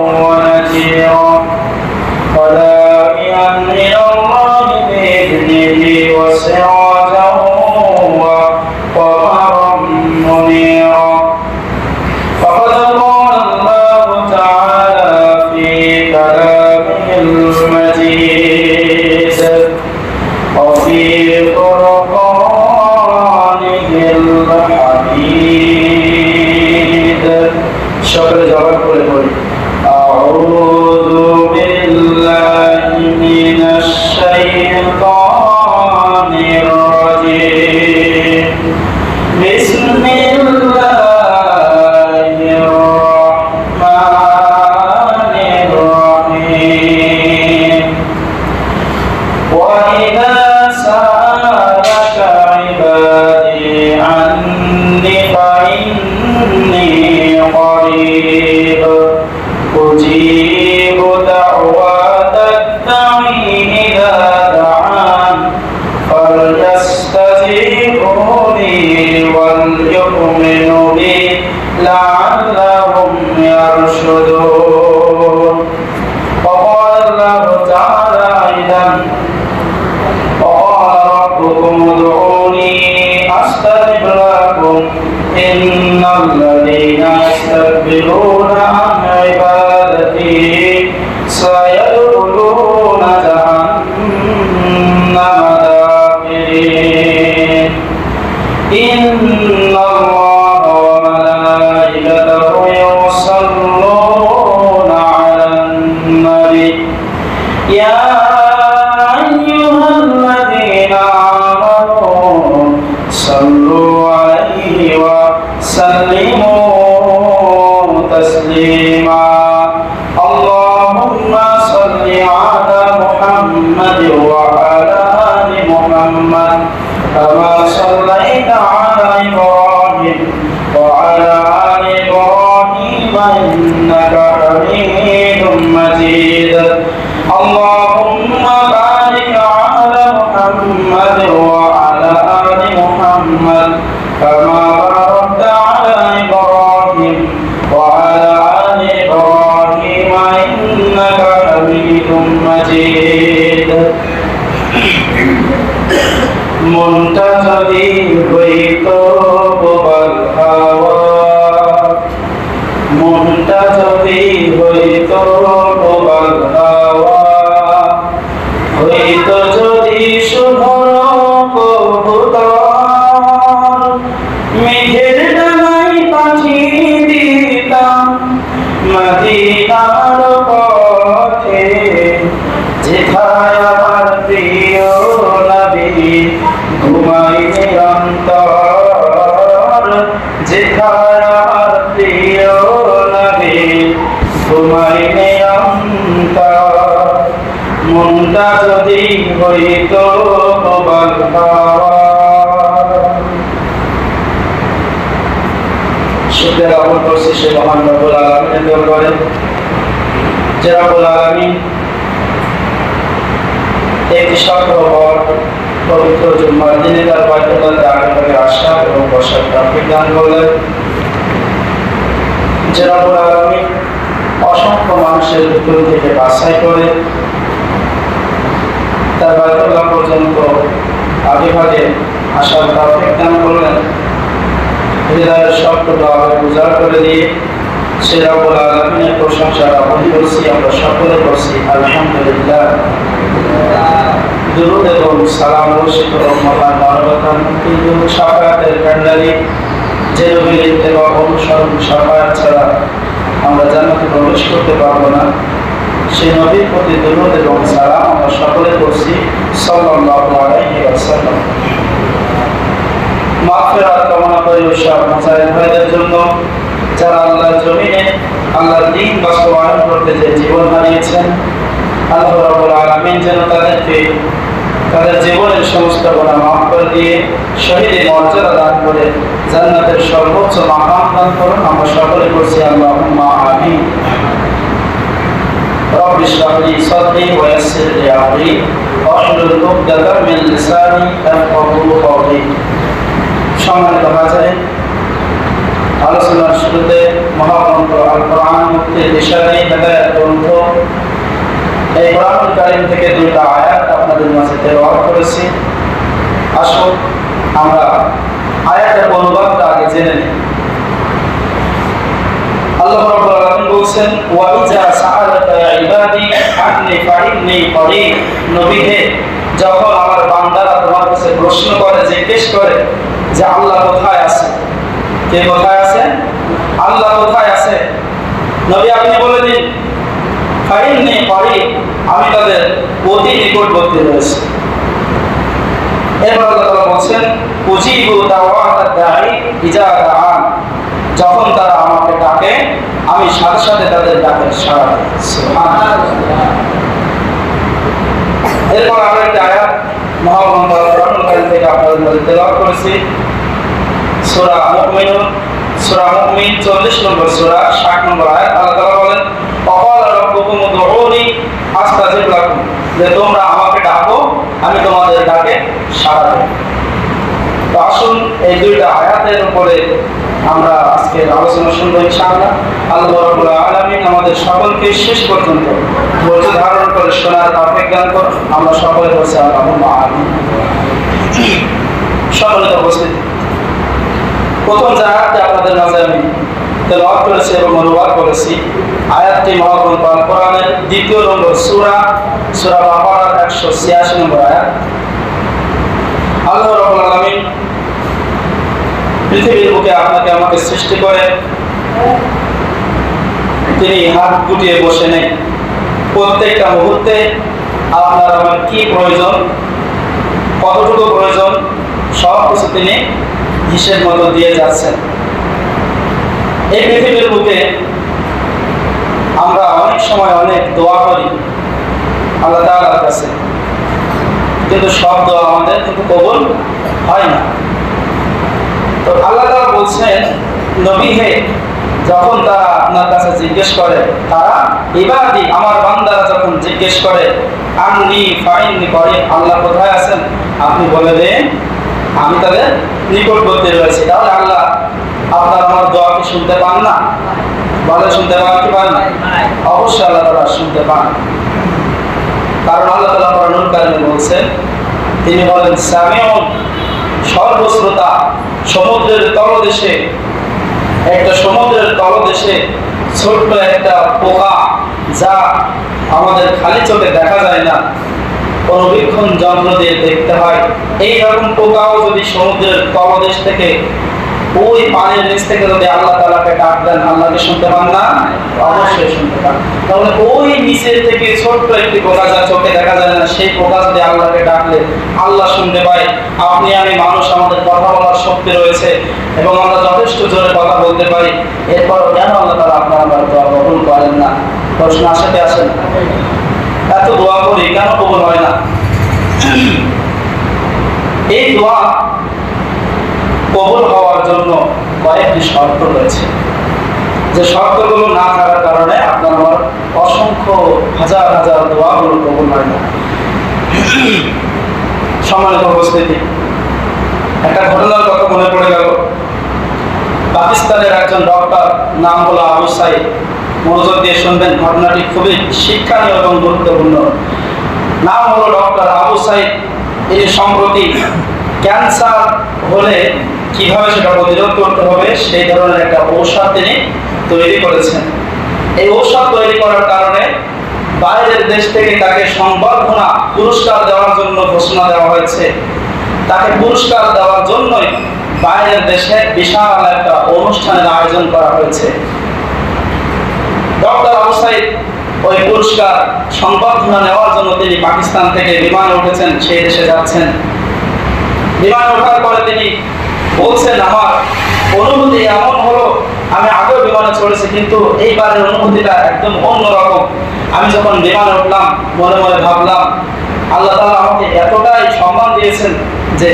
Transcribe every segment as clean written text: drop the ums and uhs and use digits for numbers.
ونذيرا وداعيا إلى الله بإذنه وسراجا وقمرا منيرا فقد قال الله تعالى في كلامه المجيد وفي فرقانه الحميد شكر جواب করে বলি أعوذ بالله من الشيطان الرجيم بسم الله الرحمن الرحيم وإذا سألك عبادي عني فإني قريب أجيب دعوة الداعي إذا دعان فليستجيبوا لي وليؤمنوا بي لعلهم يرشدون وقال الله تعالى أيضا وقال ربكم ادعوني أستجب لكم إن الذين يستكبرون عن عبادتي سيدخلون جهنم داخرين إن الله وملائكته يصلون على النبي يا أيها الذين آمنوا صلوا عليه وسلموا تسليما اللهم صل على محمد وعلى آل محمد كما صليت على إبراهيم وعلى آل إبراهيم إنك حميد مجيد اللهم بارك على محمد وعلى آل محمد كما باركت على إبراهيم وعلى آل إبراهيم إنك حميد مجيد মনটা যদি হইতো বোবাল হাওয়া মনটা যদি হইতো বোবাল হাওয়া হইতো যদি শুভর কবুতর মেঘের ডানায় পাঠিয়ে দিতাম মদিনার পথে যেথায় আমার প্রিয় নবী ঘুমাইতে অন্তর যেথায় আমার প্রিয় নবী ঘুমাইতে অন্তর মনটা যদি হইতো বোবাল হাওয়া শুকরিয়া জ্ঞাপন করছি সে মহান রব্বুল আলামিনের দরবারে যে রব্বুল আলামিন এই বিশ্বকর পবিত্র জুম্মার দিনে তার বাইতুল্লাহকে আগেভাগে আসা এবং বসার তৌফিক দান করলেন যে রব্বুল আলামিন অসংখ্য মানুষের ভিতর থেকে বাছাই করে তার বাইতুল্লাহ পর্যন্ত আগেভাগে আসার তৌফিক দান করলেন হৃদয়ের সবটুকু আগে উজাড় করে দিয়ে সে রব্বুল আলামিনের প্রশংসা জ্ঞাপন করছি আমরা সকলে করছি আলহামদুলিল্লাহ দুরূদ এবং সালাম বর্ষিত মহান মানবতার মুক্তি শাফায়াতের কান্ডারি যে নবীর ইত্তেবা অনুসরণ শাফায়াত ছাড়া আমরা জান্নাতে প্রবেশ করতে পারবো না সেই নবীর প্রতি দুরূদ এবং সালাম আমরা সকলে করছি সাল্লাল্লাহু আলাইহি ওয়াসাল্লাম মাগফিরাত কামনা করি সব মুজাহিদ ভাইদের জন্য যারা আল্লাহর জমিনে আল্লাহর দ্বীন বাস্তবায়ন করতে যে জীবন হারিয়েছেন আল্লাহ রাব্বুল আলামিন যেন তাদেরকে তাদের জীবনের সমস্ত গুনাহ মাফ করে দিয়ে শহীদের মর্যাদা দান করে জান্নাতের সর্বোচ্চ মাকাম দান করুন আমরা সকলে করছি আল্লাহুম্মা আমিন رب اشرح لي صدري ويسر لي امري واحلل عقدة من لساني يفقهوا قولي সম্মানিত হাজির আলোচনার শুরুতে মহাগ্রন্থ আল কোরআন মুক্তির ইশারায়ে হেদায়েত গ্রন্থ এই কোরআনুল কারীম থেকে দুইটা আয়াত আপনাদের মাঝে তেলাওয়াত করেছি। আসুন আমরা আয়াতের অনুবাদটা আগে জেনে নিই। আল্লাহ রাব্বুল আলামিন বলেন, ওয়া ইজা সাআলাকা ইবাদি আন্নী ফাইন্নী করিব। নবী হে, যখন আমার বান্দারা তোমার কাছে প্রশ্ন করে, জিজ্ঞেস করে যে আল্লাহ কোথায় আছে, কে কোথায় আছে, আল্লাহ কোথায় আছে, নবী আপনি বলে দিন ফাইন্নী করিব, আমি তাদের অতি নিকটবর্তী রয়েছি। এরপর আল্লাহ তাআলা বলেন, উজিবু দাওয়াতাদ দাঈ ইজা দাআন, যখন তারা আমাকে ডাকে আমি সাথে সাথে তাদের ডাকে সাড়া দিই। সুবহানাল্লাহ। এরপর আমরা একটা আয়াত মহাগ্রন্থ আল কোরআনুল কারীম থেকে আপনাদের মাঝে তেলাওয়াত করেছি। সূরা মুমিনুন, সূরা মুমিন 40 নম্বর সূরা 60 নম্বর আয়াত। আল্লাহ তাআলা বলেন, ওয়াকালা রাব্বুকুম উদউনি আস্তাজিব লাকুম, যে তোমরা আমাকে ডাকো আমি তোমাদের ডাকে সাড়া দেব। তো আসুন এই দুইটা আয়াতের উপরে আমরা আজকে আলোচনা শুনবো ইনশাআল্লাহ। আল্লাহ রাব্বুল আলামিন আমাদের সকলকে শেষ পর্যন্ত ধৈর্য ধারণ করে শোনার তৌফিক দান করুন। আমরা সকলে বলছি আল্লাহুম্মা আমিন। সকলে উপস্থিতি, প্রথম যে আয়াতটি আপনাদের মাঝে আমি তেলাওয়াত করেছি এবং অনুবাদ করেছি, আয়াতটি মহাগ্রন্থ আল কোরআনের 2 নম্বর সূরা, সূরা বাকারার 186 নম্বর আয়াত। আল্লাহ রাব্বুল আলামিন পৃথিবীর বুকে আপনাকে আমাকে সৃষ্টি করে তিনি হাত গুটিয়ে বসে নেই। প্রত্যেকটা মুহূর্তে আপনার আমার কি প্রয়োজন, কতটুকু প্রয়োজন, সব কিছু তিনি হিসেব মতো দিয়ে যাচ্ছেন। এই পৃথিবীর বুকে আমরা অনেক সময় অনেক দোয়া করি আল্লাহ তাআলার কাছে, কিন্তু সব দোয়া আমাদের কিন্তু কবুল হয় না। তো আল্লাহ তাআলা বলছেন, নবী হে, যখন তারা আপনার কাছে জিজ্ঞেস করে, তারা ইবাদি আমার বান্দারা যখন জিজ্ঞেস করে আন্নী ফাইন্নী করিব, আল্লাহ কোথায় আছেন, আপনি বলে দেন আমি তাদের নিকটবর্তী রয়েছি। তাহলে আল্লাহ আপনার আমার দোয়া কি শুনতে পান না? বলে শুনতে পান কি পান না? অবশ্যই আল্লাহ তাআলা শুনতে পান। কারণ আল্লাহ তাআলা কোরআনুল কারীমে বলছেন, তিনি বলেন সামিউন, সর্বশ্রোতা। সমুদ্রের তলদেশে, একটা সমুদ্রের তলদেশে ছোট্ট একটা পোকা, যা আমাদের খালি চোখে দেখা যায় না, অনুবীক্ষণ যন্ত্র দিয়ে দেখতে হয়, এই রকম পোকাও যদি সমুদ্রের তলদেশ থেকে ওই পানির নিচ থেকে যদি আল্লাহ তাআলাকে ডাক দেন, আল্লাহকে শুনতে পান না? অবশ্যই শুনতে পান। তাহলে ওই নিচের থেকে ছোট্ট একটি পোকা, যা চোখে দেখা যায় না, সেই পোকা যদি আল্লাহকে ডাকলে আল্লাহ শুনতে পায়। আপনি আমি মানুষ, আমাদের কথা বলার শক্তি রয়েছে এবং আমরা যথেষ্ট জোরে কথা বলতে পারি, এরপরও কেন আল্লাহ তাআলা আপনার আমার দোয়া কবুল করেন না? প্রশ্ন আসতে আসেন, এত দোয়া করি কেন কবুল হয় না? এই দোয়া কবুল হওয়ার জন্য কয়েকটি শর্ত রয়েছে, যে শর্তগুলো না থাকার কারণে আপনার আমার অসংখ্য হাজার হাজার দোয়াগুলো কবুল হয় না। সম্মানিত উপস্থিতি, একটা ঘটনার কথা মনে পড়ে গেল। পাকিস্তানের একজন ডক্টর, নাম হলো আবু সাইদ। মনোযোগ দিয়ে শুনবেন, ঘটনাটি খুবই শিক্ষণীয় এবং গুরুত্বপূর্ণ। নাম হলো ডক্টর আবু সাইদ। এই সম্প্রতি ক্যান্সার হলে কিভাবে সেটা প্রতিরোধ করতে হবে সেই ধরনের একটা ঔষধ তিনি তৈরি করেছেন। এই ঔষধ তৈরি করার কারণে বাইরের দেশ থেকে তাকে সংবর্ধনা, পুরস্কার দেওয়ার জন্য ঘোষণা দেওয়া হয়েছে। তাকে পুরস্কার দেওয়ার জন্যই বাইরের দেশে বিশাল একটা অনুষ্ঠানের আয়োজন করা হয়েছে। ডক্টর আবু সাইদ ওই পুরস্কার সংবর্ধনা নেওয়ার জন্য তিনি পাকিস্তান থেকে বিমানে উঠেছেন, সেই দেশে যাচ্ছেন। বিমানে ওঠার পরে তিনি বলছেন, আমার অনুভূতি এমন হলো, আমি আগেও বিমানে চড়েছি কিন্তু এইবারের অনুভূতিটা একদম অন্যরকম। আমি যখন বিমানে উঠলাম, মনে মনে ভাবলাম আল্লাহ তাআলা আমাকে এতটাই সম্মান দিয়েছেন যে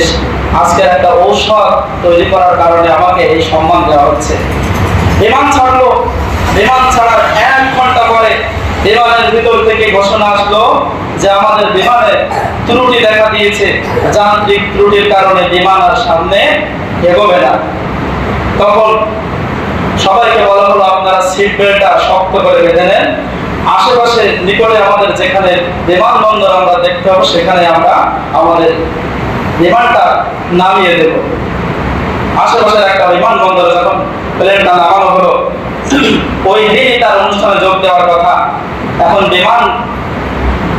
আজকের একটা ঔষধ তৈরি করার কারণে আমাকে এই সম্মান দেওয়া হচ্ছে। বিমান ছাড়লো, বিমান ছাড়ার 1 ঘন্টা পরে বিমানের ভিতর থেকে ঘোষণা আসলো যে আমাদের বিমানে ত্রুটি দেখা দিয়েছে, যান্ত্রিক ত্রুটির কারণে বিমান আর সামনে এগোবে না। তখন সবাইকে বলা হলো আপনারা সিট বেল্টটা শক্ত করে বেঁধে নেন, আশেপাশে নিকটে আমাদের যেখানে বিমানবন্দর আমরা দেখতে পাবো সেখানে আমরা আমাদের বিমানটা নামিয়ে দেব। আশেপাশে একটা বিমানবন্দরে যখন প্লেনটা নামানো হলো, ওই দিনই তার অনুষ্ঠানে যোগ দেওয়ার কথা। এখন বিমান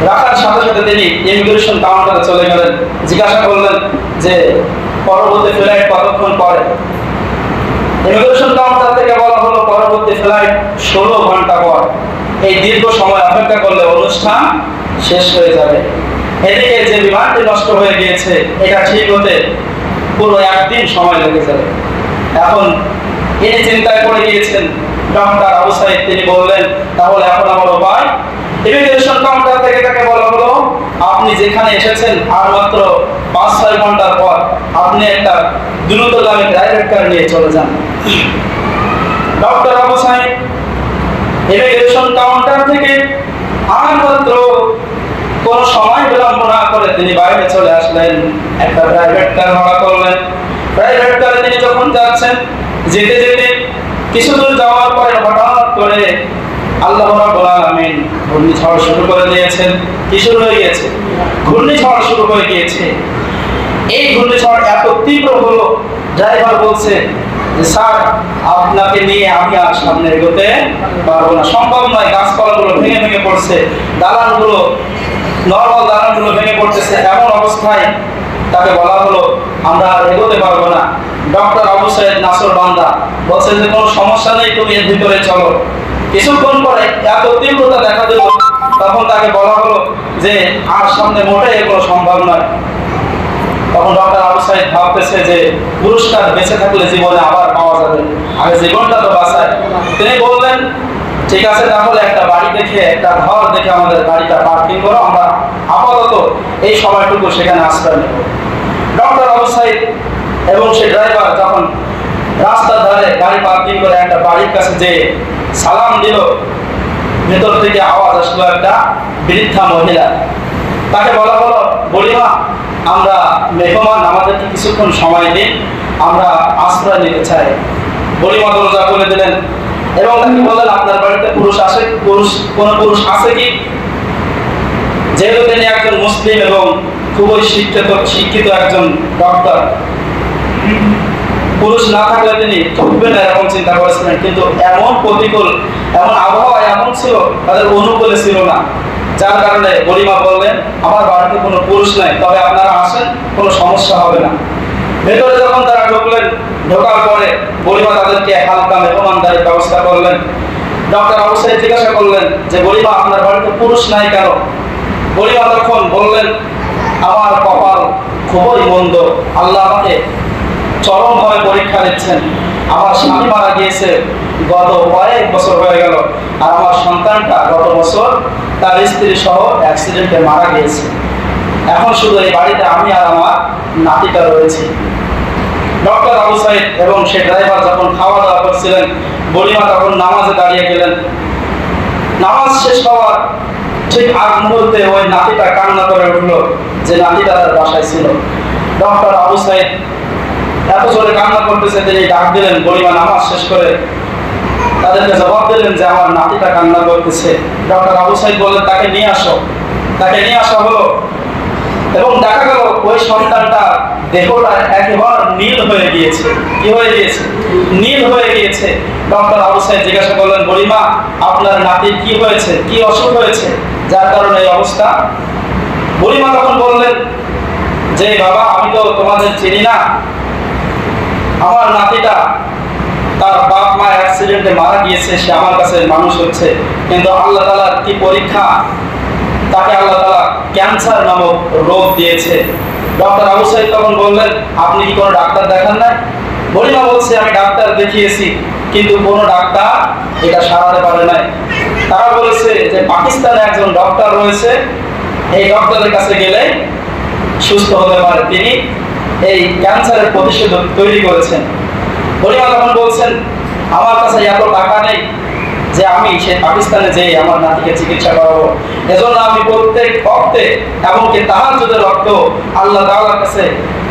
রাখার সাথে সাথে তিনি ইমিগ্রেশন কাউন্টারে চলে গেলেন, জিজ্ঞাসা করলেন যে পরবর্তী ফ্লাইট কতক্ষণ পরে। ইমিগ্রেশন কাউন্টার থেকে বলা হলো পরবর্তী ফ্লাইট 16 ঘন্টা পর। এই দীর্ঘ সময় অপেক্ষা করলে অনুষ্ঠান শেষ হয়ে যাবে। এদিকে যে বিমানটি নষ্ট হয়ে গিয়েছে এটা ঠিক হতে পুরো একদিন সময় লেগে যাবে। এখন তিনি চিন্তায় পড়ে গিয়েছেন। ডক্টর আবু সাইদ তিনি বললেন, তাহলে এখন আমার উপায়? ইমিগ্রেশন কাউন্টার থেকে তাকে বলা হলো, আপনি যেখানে এসেছেন আর মাত্র 5-6 ঘন্টার পর আপনি একটা দ্রুতগামী প্রাইভেট কার নিয়ে চলে যান। Doctor Abu Saeed immigration counter থেকে আর মাত্র কোন সময় বিলম্ব না করে তিনি বাইরে চলে আসলেন, একটা প্রাইভেট কার ভাড়া করলেন। প্রাইভেট কারে তিনি যখন যাচ্ছেন, যেতে যেতে কিছু দূর যাওয়ার পরে হঠাৎ করে আল্লাহ রাব্বুল আলামিন ঘূর্ণিঝড় শুরু করে দিয়েছেন। কি শুরু হয়ে গিয়েছে? ঘূর্ণিঝড় শুরু হয়ে গিয়েছে। এই ঘূর্ণিঝড় এত তীব্র হলো, ড্রাইভার বলছে যে স্যার আপনাকে নিয়ে আমি আর সামনে এগোতে পারবো না, সম্ভব নয়। গাছপালাগুলো ভেঙে ভেঙে পড়ছে, দালানগুলো নরমাল দালানগুলো ভেঙে পড়তেছে। এমন অবস্থায় তাকে বলা হলো আমরা আর এগোতে পারবো না। ডক্টর আবু সাইদ নাসর বান্দা বলছে যে কোনো সমস্যা নেই, তুমি এর ভিতরে চলো। কিছুক্ষণ পরে এত তীব্রতা দেখা দিল, তখন তাকে বলা হলো যে আর সামনে মোটেই এগুলো সম্ভব নয়। তখন ডক্টর আবু সাইদ ভাবতেছে যে পুরস্কার বেঁচে থাকলে জীবনে আবার পাওয়া যাবে, আগে জীবনটা তো বাঁচায়। তিনি বললেন ঠিক আছে, তাহলে একটা বাড়ি দেখে, একটা ঘর দেখে আমাদের গাড়িটা পার্কিং করো, আমরা আপাতত এই সময়টুকু সেখানে আশ্রয় নেব। ডক্টর আবু সাইদ এবং সে ড্রাইভার যখন রাস্তার ধারে গাড়ি পার্কিং করে একটা বাড়ির কাছে যে সালাম দিল, ভেতর থেকে আওয়াজ আসলো একটা বৃদ্ধা মহিলা। তাকে বলা হলো, বলিমা আমরা মেহমান, আমাদেরকে কিছুক্ষণ সময় দিন, আমরা আশ্রয় নিতে চাই। বলিমা দরজা খুলে দিলেন এবং তাকে বললেন আপনার বাড়িতে কোন পুরুষ আছে কি? যেহেতু তিনি একজন মুসলিম এবং খুবই শিক্ষিত একজন ডক্টর, পুরুষ না থাকলে তিনি ঠকবেন না এরকম চিন্তা করেছিলেন। কিন্তু এমন প্রতিকূল, এমন আবহাওয়া এমন ছিল, তাদের অনুকূলে ছিল না। যার কারণে বলিমা বললেন আমার বাড়িতে কোনো পুরুষ নাই, তবে আপনারা আসেন, কোনো সমস্যা হবে না। ভেতরে যখন তারা ঢুকলেন, ঢোকার পরে বলিমা তাদেরকে হালকা মেহমানদারির ব্যবস্থা করলেন। ডক্টর আবু সাইদ জিজ্ঞাসা করলেন যে বলিমা আপনার বাড়িতে পুরুষ নাই কেন? বলিমা তখন বললেন আমার কপাল খুবই মন্দ, আল্লাহ আমাকে চরমভাবে পরীক্ষা দিচ্ছেন। আমার স্বামী মারা গিয়েছে গত কয়েক বছর হয়ে গেল, আর আমার সন্তানটা গত বছর তার স্ত্রী সহ অ্যাক্সিডেন্টে মারা গিয়েছে। এখন শুধু এই বাড়িতে আমি আর আমার নাতিটা রয়েছি। ডক্টর আবু সাইদ এবং সে ড্রাইভার যখন খাওয়া দাওয়া করছিলেন, বলিমা তখন নামাজে দাঁড়িয়ে গেলেন। নামাজ শেষ হওয়ার ঠিক আগ মুহূর্তে ওই নাতিটা কান্না করে উঠলো, যে নাতিটা তার বাসায় ছিল। ডক্টর আবু সাইদ এত জোরে কান্না করতেছে, তিনি ডাক দিলেন। বলিমা নামাজ শেষ করে তাদেরকে জবাব দিলেন যে আমার নাতিটা কান্না করতেছে। ডক্টর আবু সাইদ বললেন তাকে নিয়ে আসো। তাকে নিয়ে আসা হলো এবং দেখা গেল ওই সন্তানটা দেহটা একেবারে নীল হয়ে গিয়েছে। কি হয়ে গিয়েছে? নীল হয়ে গিয়েছে। ডক্টর আবু সাইদ জিজ্ঞাসা করলেন, বলিমা আপনার নাতির কি হয়েছে, কি অসুখ হয়েছে যার কারণে এই অবস্থা? বলিমা তখন বললেন যে বাবা আমি তো তোমাদের চিনি না, আমার নাতিটা তার বাপ মা অ্যাক্সিডেন্টে মারা গিয়েছে, সে আমার কাছে মানুষ হচ্ছে, কিন্তু আল্লাহ তাআলার কি পরীক্ষা, তাকে আল্লাহ তাআলা ক্যান্সার নামক রোগ দিয়েছে। ডক্টর আবু সাইদ তখন বললেন আপনি কি কোনো ডাক্তার দেখান নাই? বলিমা বলছে আমি ডাক্তার দেখিয়েছি, কিন্তু কোনো ডাক্তার এটা সারাতে পারে নাই। তারা বলেছে যে পাকিস্তানে একজন ডক্টর রয়েছে, এই ডক্টরের কাছে গেলে সুস্থ হতে পারে, তিনি এই ক্যান্সারের প্রতিষেধক তৈরি করেছেন। বলিমা তখন বলছেন আমার কাছে এত টাকা নেই যে আমি সেই পাকিস্তানে যেয়ে আমার নাতিকে চিকিৎসা করাবো, এজন্য আমি প্রত্যেক ওয়াক্তে এমনকি তাহাজ্জুদের রক্ত আল্লাহ তাআলার কাছে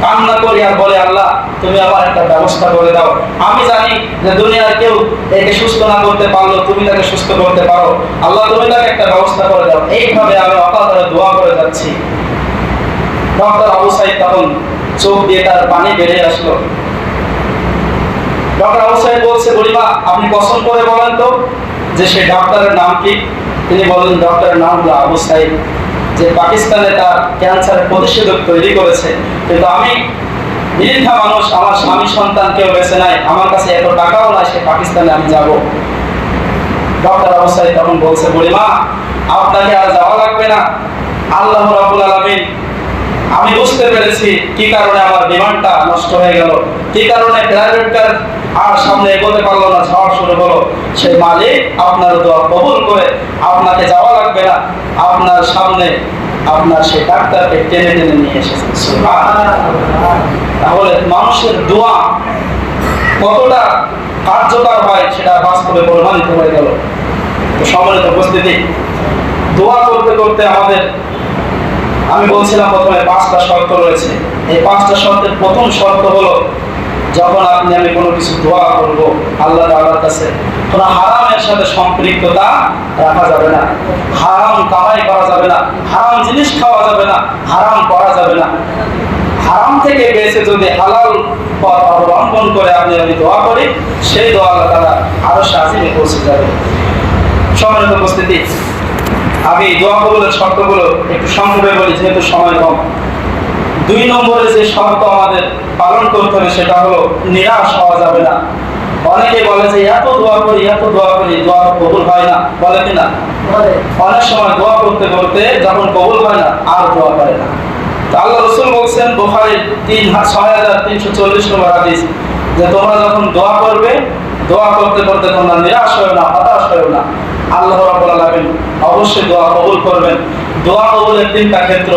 কান্না করি আর বলে, আল্লাহ তুমি আমার একটা ব্যবস্থা করে দাও। আমি জানি যে দুনিয়ার কেউ একে সুস্থ না করতে পারলো, তুমি তাকে সুস্থ করতে পারো। আল্লাহ তুমি তাকে একটা ব্যবস্থা করে দাও। এইভাবে আমি অকাতরে দোয়া করে যাচ্ছি। ডক্টর আবু সাইদ তখন চোখ দিয়ে তার পানি বেরিয়ে আসলো। ডক্টর আবু সাইদ বলছে, বুড়িমা আপনি কসম করে বলেন তো যে সেই ডাক্তারের নাম কি? তিনি বললেন, ডক্টরের নাম হলো আবু সাইদ, যে পাকিস্তানে তার ক্যান্সারের প্রতিষেধক তৈরি করেছে। কিন্তু আমি নিরীক্ষা মানুষ, আমার স্বামী সন্তান কেউ বেঁচে নাই, আমার কাছে এত টাকাও নাই সে পাকিস্তানে আমি যাব। ডক্টর আবু সাইদ তখন বলছে, বুড়িমা আপনাকে আর যাওয়া লাগবে না। আল্লাহ রাব্বুল আলামিন, আমি বুঝতে পেরেছি কি কারণে আমার বিমানটা নষ্ট হয়ে গেল, কি কারণে প্রাইভেট কার আর সামনে এগোতে পারলো না, ঝড় শুরু হলো। সেই মালিক আপনার দোয়া কবুল করে আপনাকে যাওয়া লাগবে না, আপনার সামনে আপনার সেই ডাক্তারকে টেনে টেনে নিয়ে এসেছেন। সুবহানাল্লাহ। তাহলে মানুষের দোয়া কতটা কার্যকর হয় সেটা বাস্তবে প্রমাণিত হয়ে গেল। তো সম্মানিত উপস্থিতি, দোয়া করতে করতে আমাদের, আমি বলছিলাম প্রথমে 5টা শর্ত রয়েছে। এই 5টা শর্তের প্রথম শর্ত হলো, যখন আপনি আমি কোনো কিছু দোয়া করব আল্লাহ তাআলার কাছে, কোনো হারামের সাথে সম্পৃক্ততা রাখা যাবে না, হারাম কামাই করা যাবে না, হারাম জিনিস খাওয়া যাবে না, হারাম করা যাবে না। হারাম থেকে বেঁচে যদি হালাল পথ অবলম্বন করে আপনি আমি দোয়া করি, সেই দোয়া আল্লাহ তাআলা আরশে আজিমে পৌঁছে যাবে। সম্মানিত উপস্থিতি, আমি দোয়া কবুলের শর্তগুলো একটু সংক্ষেপে বলি যেহেতু সময় কম। 2 নম্বরে যে শর্ত আমাদের পালন করতে হবে সেটা হলো নিরাশ হওয়া যাবে না। অনেকে বলে যে এত দোয়া করি দোয়া কবুল হয় না, বলে কিনা? অনেক সময় দোয়া করতে করতে যখন কবুল হয় না আর দোয়া করে না। তো আল্লাহ রাসূল বলছেন বুখারীর 6340 নম্বর হাদিস, যে তোমরা যখন দোয়া করবে, দোয়া করতে করতে তোমরা নিরাশ হয়ো না, হতাশ হয়ো না। আল্লাহ রাব্বুল আলামিন অবশ্যই দোয়া কবুল করবেন। দোয়া কবুলের 3টা ক্ষেত্র।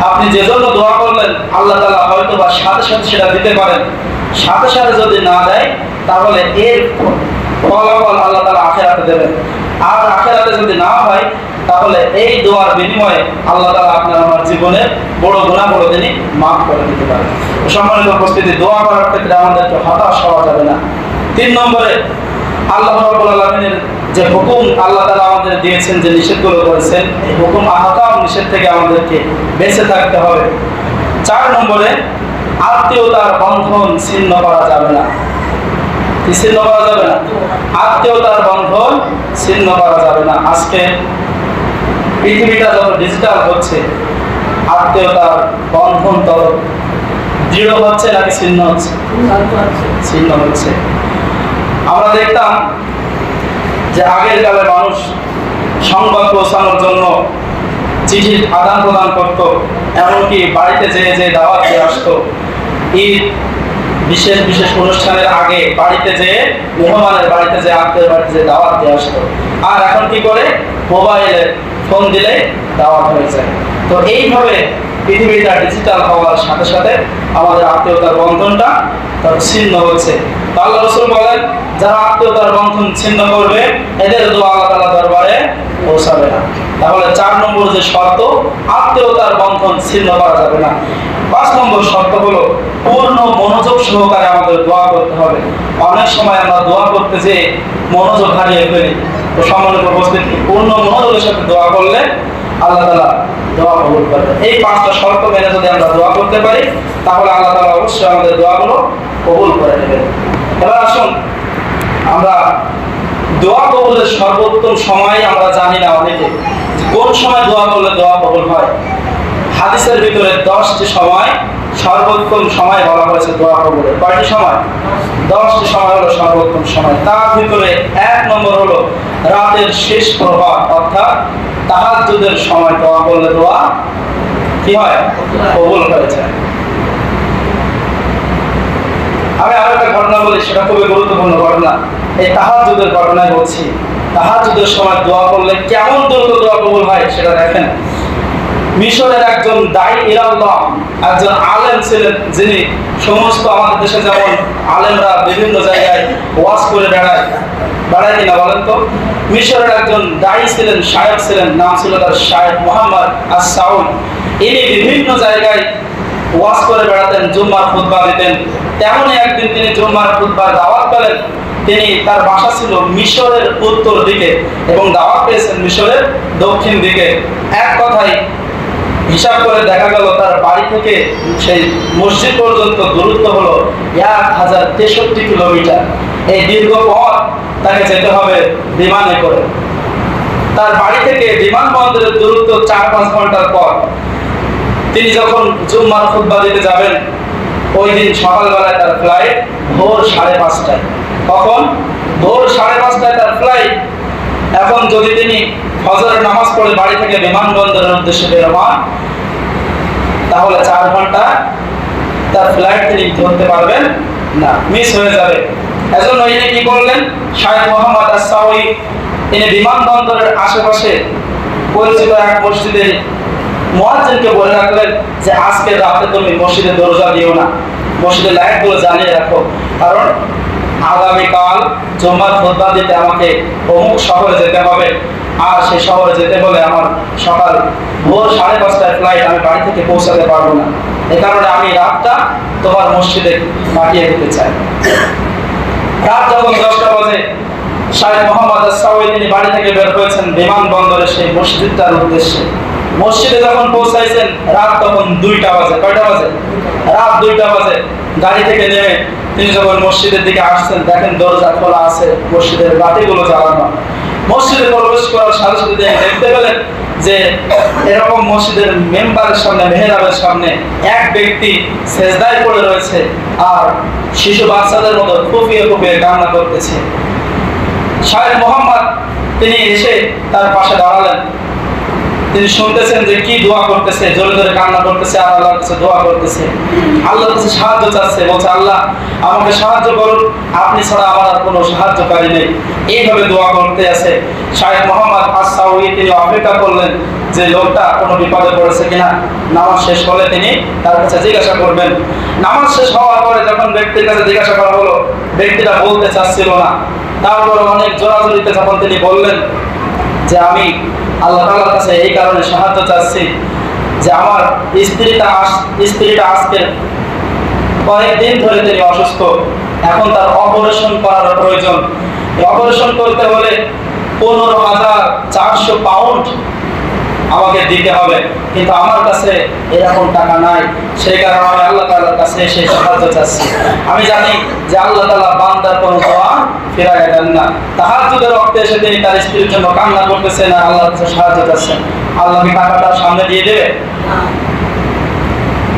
আপনি যে জন্য দোয়া করলেন আল্লাহ তাআলা হয়তো বা সাথে সাথে সেটা দিতে পারেন, সাথে সাথে যদি না দেয় তাহলে এর ফলাফল আল্লাহ তাআলা আখিরাতে দেবেন। আর আখিরাতে যদি না হয় তাহলে এই দোয়ার বিনিময়ে আল্লাহ তাআলা আপনার আমার জীবনে বড় গুনাহগুলো তিনি মাফ করে দিতে পারেন। সম্মানিত উপস্থিতি, দোয়া করার ক্ষেত্রে আমাদেরকে হতাশ হওয়া যাবে না। 3 নম্বরে, আল্লাহ রাব্বুল আলামিনের যে হুকুম আল্লাহ তাআলা আমাদের দিয়েছেন, যে নিষেধগুলো করেছেন, এই হুকুম আহকাম নিষেধ থেকে আমাদেরকে বেঁচে থাকতে হবে। 4 নম্বরে, আত্মীয়তার বন্ধন ছিন্ন করা যাবে না। কি ছিন্ন করা যাবে না? আত্মীয়তার বন্ধন ছিন্ন করা যাবে না। আজকে পৃথিবীটা যত ডিজিটাল হচ্ছে, আত্মীয়তার বন্ধন তত দৃঢ় হচ্ছে নাকি ছিন্ন হচ্ছে? ছিন্ন হচ্ছে। আমরা দেখতাম যে আগের কালে মানুষ সংবাদ পৌঁছানোর জন্য চিঠির আদান প্রদান করত, এমনকি বাড়িতে যেয়ে দাওয়াত দিয়ে আসতো। ঈদ বিশেষ বিশেষ অনুষ্ঠানের আগে বাড়িতে যেয়ে, মেহমানের বাড়িতে যেয়ে, আত্মীয়ের বাড়িতে যেয়ে দাওয়াত দিয়ে আসতো। আর এখন কি করে? মোবাইলে ফোন দিলে দাওয়াত হয়ে যায়। তো এইভাবে পৃথিবীটা ডিজিটাল হওয়ার সাথে সাথে আমাদের আত্মীয়তার বন্ধনটা ছিন্ন হচ্ছে। আল্লাহ রাসূল বলেন, যারা আত্মীয়তার বন্ধন ছিন্ন করবে এদের দোয়া আল্লাহ তাআলার দরবারে পৌঁছাবে না। তাহলে 4 নম্বর যে শর্ত, আত্মীয়তার বন্ধন ছিন্ন করা যাবে না। 5 নম্বর শর্ত হলো পূর্ণ মনোযোগ সহকারে আমাদের দোয়া করতে হবে। অনেক সময় আমরা দোয়া করতে যেয়ে মনোযোগ হারিয়ে ফেলি। তো সম্মানিত উপস্থিতি, পূর্ণ মনোযোগের সাথে দোয়া করলে আল্লাহ তাআলা দোয়া কবুল করবেন। এই 5টা শর্ত মেনে যদি আমরা দোয়া করতে পারি তাহলে আল্লাহ তাআলা অবশ্যই আমাদের দোয়াগুলো কবুল করে নেবেন। এবার আসুন, আমরা দোয়া কবুলের সর্বোত্তম সময় আমরা জানি না অনেকে, কোন সময় দোয়া করলে দোয়া কবুল হয়। হাদিসের ভিতরে 10টি সময় সর্বোত্তম সময় বলা হয়েছে দোয়া কবুলের। কয়টি সময়? 10টি সময় হলো সর্বোত্তম সময়। তার ভিতরে 1 নম্বর হলো রাতের শেষ প্রহর, অর্থাৎ তাহাজ্জুদের সময় দোয়া করলে দোয়া কি হয়? কবুল হয়ে যায়। আমি আরো একটা ঘটনা বলি, সেটা খুবই গুরুত্বপূর্ণ ঘটনা। এই তাহাজ্জুদের ঘটনায় বলছি। তাহাজ্জুদের সময় দোয়া করলে কেমন দ্রুত দোয়া কবুল হয় সেটা দেখেন। মিশরের একজন দাঈ ইলাল্লাহ, একজন আলেম ছিলেন, যিনি সমস্ত আমাদের দেশে যেমন আলেমরা বিভিন্ন জায়গায় ওয়াজ করে বেড়ায় কিনা বলেন তো? মিশরের একজন দাঈ ছিলেন, শায়েখ ছিলেন, নাম ছিল তার শায়েখ মুহাম্মদ আস-সাউদ। ইনি বিভিন্ন জায়গায় ওয়াজ করে বেড়াতেন, জুম্মার খুতবা দিতেন। তেমনই একদিন তিনি জুম্মার খুতবার দাওয়াত পেলেন। তিনি তার বাসা ছিল মিশরের উত্তর দিকে এবং দাওয়াত পেয়েছেন মিশরের দক্ষিণ দিকে। এক কথায় হিসাব করে দেখা গেল তার বাড়ি থেকে সেই মসজিদ পর্যন্ত দূরত্ব হলো 1063 কিলোমিটার। এই দীর্ঘ পথ তাকে যেতে হবে বিমানে করে। তার বাড়ি থেকে বিমানবন্দরের দূরত্ব 4-5 ঘন্টার পর তিনি যখন জুম্মার খুতবা দিতে যাবেন, ওই দিন সকালবেলায় তার ফ্লাইট ভোর 5:30টায়। কখন? ভোর 5:30টায় তার ফ্লাইট। এখন যদি তিনি ফজরের নামাজ পড়ে বাড়ি থেকে বিমানবন্দরের উদ্দেশ্যে বের হন, তাহলে 4 ঘন্টা তার ফ্লাইট তিনি ধরতে পারবেন না, মিস হয়ে যাবে। এজন্য ইনি কি করলেন, শাইখ মোহাম্মদ আস-সাউই তিনি বিমানবন্দরের আশেপাশে পরিচিত এক মসজিদে মুয়াজ্জিনকে বলে রাখলেন যে আজকে রাতে তুমি মসজিদের দরজা দিও না, মসজিদের লাইটগুলো জ্বালিয়ে রাখো, কারণ আগামীকাল জুম্মার খুতবা দিতে আমাকে অমুক শহরে যেতে হবে, আর সেই শহরে যেতে হলে আমার সকাল ভোর 5:30টায় ফ্লাইট, আমি বাড়ি থেকে পৌঁছাতে পারবো না। এই কারণে আমি রাতটা তোমার মসজিদে কাটিয়ে দিতে চাই। রাত যখন 10টা বাজে শাইখ মোহাম্মদ আস-সাউই তিনি বাড়ি থেকে বের হয়েছেন বিমানবন্দরে সেই মসজিদটার উদ্দেশ্যে। মসজিদে যখন পৌঁছাইছেন রাত তখন 2টা বাজে। কয়টা বাজে? রাত 2টা বাজে। গাড়ি থেকে নেমে তিনি যখন মসজিদের দিকে আসছেন, দেখেন দরজা খোলা আছে, মসজিদের বাতিগুলো জ্বালানো। মসজিদে প্রবেশ করার সাথে সাথে তিনি দেখতে পেলেন যে এরকম মসজিদের মেম্বারের সামনে, মেহরাবের সামনে এক ব্যক্তি সেজদায় পড়ে রয়েছে আর শিশু বাচ্চাদের মতো ফুপিয়ে ফুপিয়ে কান্না করতেছে। শাইখ মোহাম্মদ তিনি এসে তার পাশে দাঁড়ালেন। তিনি শুনতেছেন যে কি দোয়া করতেছে, জোরে জোরে কান্না করতেছে আর আল্লাহর কাছে দোয়া করতেছে, আল্লাহর কাছে সাহায্য চাচ্ছে। বলছে, আল্লাহ আমাকে সাহায্য করুন, আপনি ছাড়া আমার আর কোনো সাহায্যকারী নেই। এইভাবে দোয়া করতে আছে। শাইখ মোহাম্মদ আস-সাউই তিনি অপেক্ষা করলেন যে লোকটা কোনো বিপদে পড়েছে কিনা। নামাজ শেষ হলে তিনি তার কাছে জিজ্ঞাসা করবেন। নামাজ শেষ হওয়ার পরে যখন ব্যক্তির কাছে জিজ্ঞাসা করা হলো, ব্যক্তিটা বলতে চাচ্ছিল না। তারপর অনেক জোরাজোরিতে যখন তিনি বললেন যে আমি আল্লাহ তাআলার কাছে এই কারণে সাহায্য চাচ্ছি যে আমার স্ত্রীটা আজকে কয়েকদিন ধরে তিনি অসুস্থ, এখন তার অপারেশন করার প্রয়োজন। অপারেশন করতে হলে 15,400 পাউন্ড আমাকে দিতে হবে, কিন্তু আমার কাছে এরকম টাকা নাই। সেই কারণে আমি আল্লাহ তাআলার কাছে এসে সাহায্য চাচ্ছি। আমি জানি যে আল্লাহ তাআলা বান্দার কোনো দোয়া ফিরায় দেন না। তাহাজ্জুদের ওয়াক্তে এসে তিনি তার স্ত্রীর জন্য কান্না করতেছেন আর আল্লাহর কাছে সাহায্য চাচ্ছেন। আল্লাহ কি টাকাটা সামনে দিয়ে দেবে?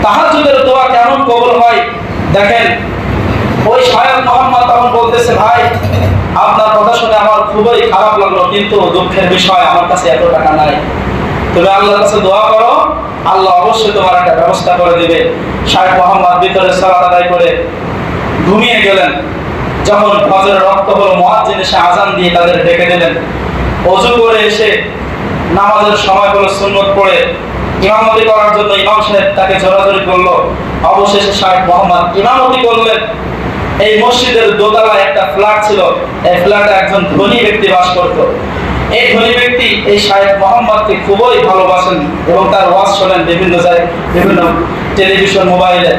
তাহাজ্জুদের দোয়া কেমন কবুল হয় দেখেন। ওই শাইখ মোহাম্মদ তখন বলতেছে, ভাই আপনার কথা শুনে আমার খুবই খারাপ লাগলো, কিন্তু দুঃখের বিষয় আমার কাছে এত টাকা নাই। তুমি আল্লাহর কাছে দোয়া করো, আল্লাহ অবশ্যই তোমার একটা ব্যবস্থা করে দিবে। শাইখ মোহাম্মদ ভিতরে সালাত আদায় করে ঘুমিয়ে গেলেন। যখন ফজরের রক্ত হলো, মুয়াজ্জিন এসে আযান দিয়ে তাদের ডেকে দিলেন। ওযু করে এসে নামাজের সময় হলো, সুন্নত পড়ে ইমামতি করার জন্য ইমাম সাহেব তাকে জোরাজোরি করলো। অবশেষে শাইখ মোহাম্মদ ইমামতি করলেন। এই মসজিদের দোতলায় একটা ফ্ল্যাট ছিল, এই ফ্ল্যাটে একজন ধনী ব্যক্তি বাস করত। এই ধনী ব্যক্তি এই শাইখ মোহাম্মদকে খুবই ভালোবাসেন এবং তার ওয়াজ শোনেন বিভিন্ন জায়গায়, বিভিন্ন টেলিভিশন, মোবাইলে।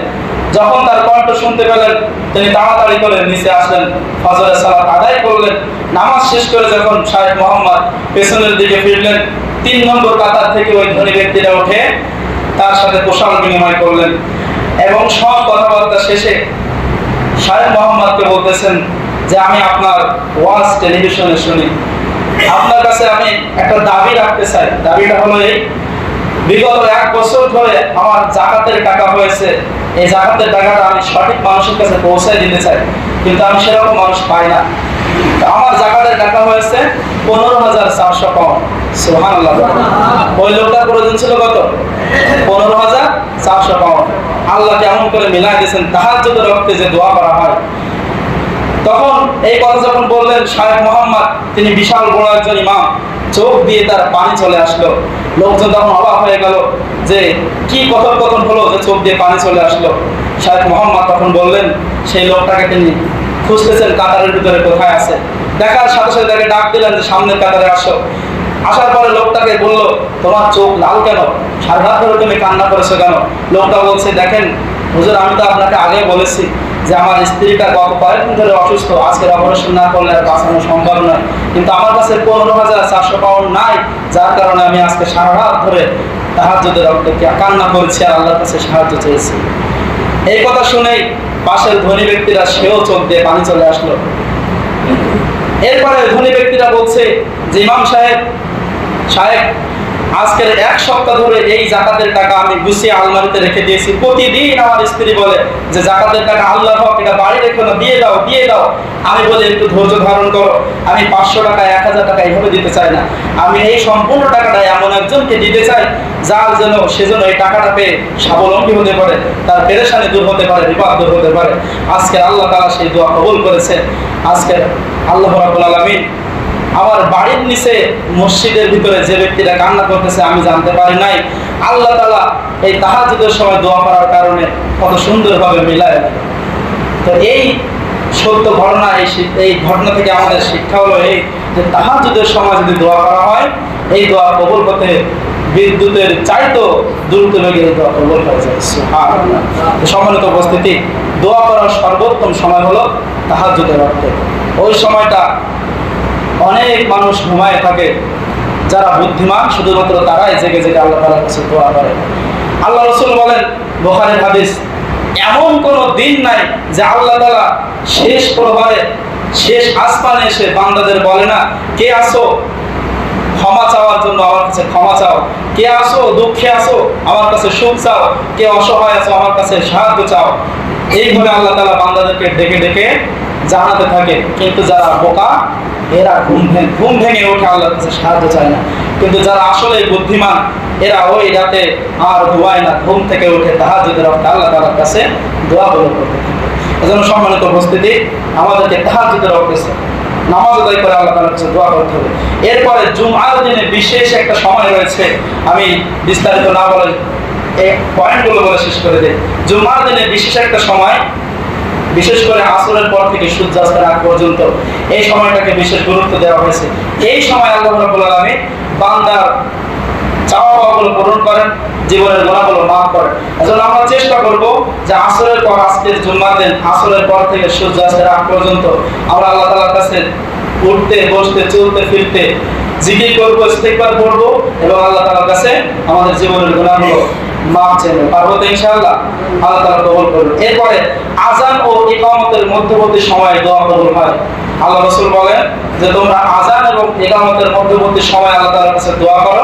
যখন তার কণ্ঠ শুনতে পেলেন, তিনি তাড়াতাড়ি করে নিচে আসলেন, ফজরের সালাত আদায় করলেন। নামাজ শেষ করে যখন শাইখ মোহাম্মদ পেছনের দিকে ফিরলেন, 3 নম্বর কাতার থেকে ওই ধনী ব্যক্তিটা উঠে তার সাথে কুশল বিনিময় করলেন এবং সব কথাবার্তা শেষে শাইখ মোহাম্মদকে বলতেছেন যে আমি আপনার ওয়াজ টেলিভিশনে শুনি, আপনার কাছে আমি একটা দাবি রাখতে চাই। দাবিটা হলো এই, বিগত 1 বছর ধরে আমার যাকাতের টাকা হয়েছে, এই যাকাতের টাকাটা আমি সঠিক মানুষের কাছে পৌঁছায় দিতে চাই, কিন্তু আমি সেরকম মানুষ পাই না। আমার যাকাতের টাকা হয়েছে 15,400 পাউন্ড। সুবহানাল্লাহ। ওই লোকটার প্রয়োজন ছিল কত? 15,400 পাউন্ড। আল্লাহ কেমন করে মিলাই দিয়েছেন তাহাজ্জুদের ওয়াক্তে যে দোয়া করা হয়। তখন এই কথা যখন বললেন শাইখ মোহাম্মদ, তিনি বিশাল বড় একজন ইমাম, চোখ দিয়ে তার পানি চলে আসলো। লোকজন তখন অবাক হয়ে গেল যে কি কথোপকথন হলো যে চোখ দিয়ে পানি চলে আসলো। শাইখ মোহাম্মদ তখন বললেন, সেই লোকটাকে তিনি খুঁজতেছেন কাতারের ভিতরে কোথায় আছে। দেখার সাথে সাথে তাকে ডাক দিলেন যে সামনের কাতারে আসো। আসার পরে লোকটাকে বলল, তোমার চোখ লাল কেন, সারা রাত ধরে তুমি কান্না করেছো কেন? লোকটা বলছে, দেখেন হুজুর, আমি তো আপনাকে আগে বলেছি যে আমার স্ত্রীটা গত কয়েকদিন ধরে অসুস্থ, আজকের অপারেশন না করলে আর বাঁচানো সম্ভব নয়, কিন্তু আমার কাছে 15,400 পাউন্ড নাই, যার কারণে আমি আজকে সারা রাত ধরে তাহাজ্জুদের রক্তে কান্না করেছি আর আল্লাহর কাছে সাহায্য চেয়েছি। এই কথা শুনেই পাশের ধনী ব্যক্তিরা সেও চোখ দিয়ে পানি চলে আসলো। এরপরে ধনী ব্যক্তিরা বলছে যে ইমাম সাহেব, আজকের 1 সপ্তাহ ধরে এই জাকাতের টাকা আমি গুছিয়ে আলমারিতে রেখে দিয়েছি। প্রতিদিন আমার স্ত্রী বলে যে জাকাতের টাকা আল্লাহর হক, এটা বাড়ি রেখো না, দিয়ে দাও দিয়ে দাও। আমি বলি একটু ধৈর্য ধারণ করো, আমি 500 টাকা 1000 টাকা এইভাবে দিতে চাই না, আমি এই সম্পূর্ণ টাকাটা এমন একজনকে দিতে চাই যার জন্য সেজন্য এই টাকাটা পেয়ে স্বাবলম্বী হতে পারে, তার পেরেশানি দূর হতে পারে, বিপদ দূর হতে পারে। আজকে আল্লাহ তাআলা সেই দোয়া কবুল করেছে। আজকে আল্লাহ রাব্বুল আলামিন আমার বাড়ির নিচে মসজিদের ভিতরে যে ব্যক্তিরা কান্না করতেছে আমি জানতে পারি নাই, আল্লাহ তাআলা এই তাহাজ্জুদের সময় দোয়া করার কারণে কত সুন্দরভাবে মিলায়। তো এই সত্য ঘটনা, এই ঘটনা থেকে আমাদের শিক্ষা হলো এই যে তাহাজ্জুদের সময় যদি দোয়া করা হয়, এই দোয়া কবুল হতে বিদ্যুতের চাইতো দ্রুত বেগে এই দোয়া কবুল হয়ে যায়। সুবহানাল্লাহ। সম্মানিত উপস্থিতি, দোয়া করার সর্বোত্তম সময় হলো তাহাজ্জুদের ওয়াক্ত। ওই সময়টা অনেক মানুষ ঘুমায় থাকে, যারা বুদ্ধিমান শুধুমাত্র তারাই জেগে জেগে আল্লাহ তাআলার কাছে দোয়া করে। আল্লাহ রাসূল বলেন, বুখারীর হাদিস, এমন কোনো দিন নাই যে আল্লাহ তাআলা শেষ প্রহরে শেষ আসমানে এসে বান্দাদের বলে না, কে আসো ক্ষমা চাওয়ার জন্য আমার কাছে ক্ষমা চাও, কে আসো দুঃখে আসো আমার কাছে সুখ চাও, কে অসহায় আছো আমার কাছে সাহায্য চাও। এইভাবে আল্লাহ তাআলা বান্দাদেরকে ডেকে ডেকে জানাতে থাকে। কিন্তু যারা বোকা, এরা ঘুম ভেঙে ওঠে আল্লাহর কাছে সাহায্য চায় না। কিন্তু যারা আসলে বুদ্ধিমান, এরা ওই রাতে আর ঘুমায় না, ঘুম থেকে উঠে তাহাজ্জুদের ওয়াক্তে আল্লাহ তাআলার কাছে দোয়া করতে থাকে। এজন্য সম্মানিত উপস্থিতি, আমাদেরকে তাহাজ্জুদের ওয়াক্তে নামাজ আদায় করে আল্লাহ তাআলার কাছে দোয়া করতে হবে। এরপরে জুমআর দিনে বিশেষ একটা সময় রয়েছে, আমি বিস্তারিত না বলে এই পয়েন্টগুলো বলে শেষ করে দিই। জুমআর দিনে বিশেষ একটা সময়, বিশেষ করে আসরের পর থেকে সূর্যাস্তের আগ পর্যন্ত এই সময়টাকে বিশেষ গুরুত্ব দেওয়া হয়েছে। এই সময় আল্লাহ রাব্বুল আলামিন বান্দার চাওয়া পাওয়াগুলো পূরণ করেন, জীবনের গুনাহগুলো মাফ করেন। এজন্য আমরা চেষ্টা করব যে আসরের পর, আজকের জুম্মার দিন আসরের পর থেকে সূর্যাস্তের আগ পর্যন্ত আমরা আল্লাহ তাআলার কাছে উঠতে বসতে চলতে ফিরতে জিকির করবো, ইস্তিগফার করবো এবং আল্লাহ তাআলার কাছে আমাদের জীবনের গুনাহগুলো মাফ চাইবো। পারবো তো ইনশাআল্লাহ? আল্লাহ তাআলা কবুল করুন। এরপরে আযান ও ইকামতের মধ্যবর্তী সময়ে দোয়া কবুল হয়। আল্লাহ রাসূল বলেন যে তোমরা আযান এবং ইকামতের মধ্যবর্তী সময় আল্লাহ তাআলার কাছে দোয়া করো,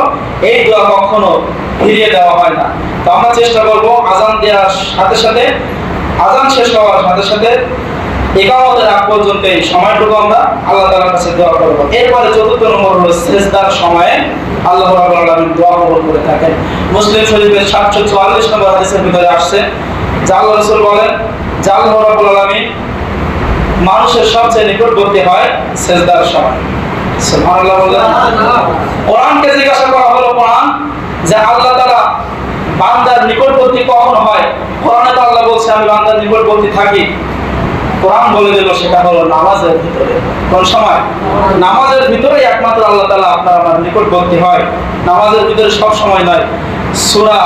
এই দোয়া কখনো ফিরিয়ে দেওয়া হয় না। তো আমরা চেষ্টা করব আযান দেওয়ার সাথে সাথে, আযান শেষ হওয়ার সাথে সাথে ইকামতের আগ পর্যন্ত এই সময়টুকু আমরা আল্লাহ তাআলার কাছে দোয়া করব। এরপরে চতুর্থ নম্বর হলো সিজদার সময়ে আল্লাহ রাব্বুল আলামিন দোয়া কবুল করে থাকেন। মুসলিম শরীফের 744 নম্বর হাদিসের ভিতরে আসছে যে আল্লাহ রাসূল বলেন যে আল্লাহ রাব্বুল আলামিন মানুষের সবচেয়ে নিকটবর্তী হয় সিজদার সময়। সুবহানাল্লাহ বলেন। কোরআনকে জিজ্ঞাসা করা হলো, কোরআন যে আল্লাহ তাআলা বান্দার নিকটবর্তী কখন হয়? কোরআনে তো আল্লাহ বলছে আমি বান্দার নিকটবর্তী থাকি। কোরআন বলে দিল সেটা হলো নামাজের ভিতরে। কোন সময়? নামাজের ভিতরেই একমাত্র আল্লাহ তাআলা আপনার আমার নিকটবর্তী হয়, নামাজের ভিতরে সব সময় নয়। সূরা